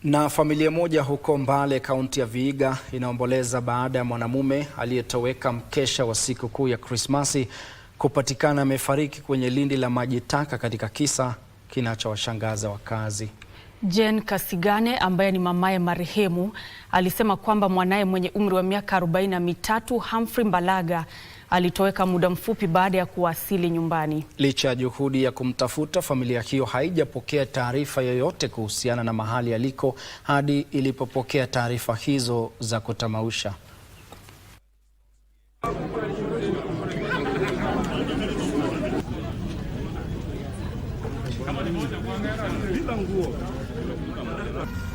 Na familia moja huko Mbale, kaunti ya Vihiga, inaomboleza baada ya mwanamume aliyetoweka mkesha wa sikukuu ya Krismasi kupatikana amefariki kwenye lindi la maji taka katika kisa kinachowashangaza wakazi. Jane Kasigane ambaye ni mamaye marehemu alisema kwamba mwanaye mwenye umri wa miaka 43 Humphrey Mbalaga alitoweka muda mfupi baada ya kuwasili nyumbani. Licha ya juhudi ya kumtafuta, familia hiyo haijapokea taarifa yoyote kuhusiana na mahali aliko hadi ilipopokea taarifa hizo za kutamausha.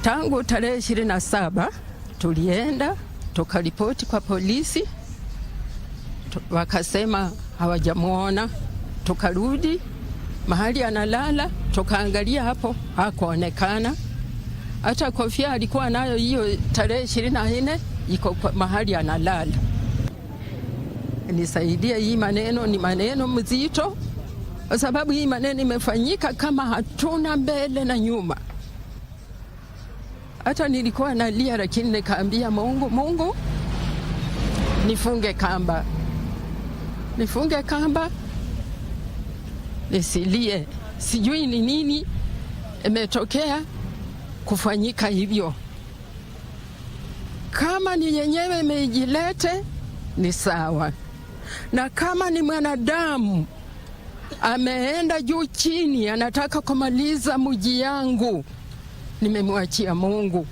Tangu tarehe 27 tulienda tukaripoti kwa polisi, wakasema hawajamuona. Tukarudi mahali analala, tukaangalia hapo, hakuonekana. Hata kofia alikuwa nayo hiyo tarehe 24 iko mahali analala. Nisaidie, hii maneno ni maneno mzito, kwa sababu hii maneno imefanyika kama hatuna mbele na nyuma. Hata nilikuwa nalia, lakini nikaambia Mungu, nifunge kamba, nisilie. Sijui ni nini imetokea kufanyika hivyo. Kama ni yenyewe imejilete ni sawa, na kama ni mwanadamu ameenda juu chini anataka kumaliza mji yangu, nimemwachia Mungu.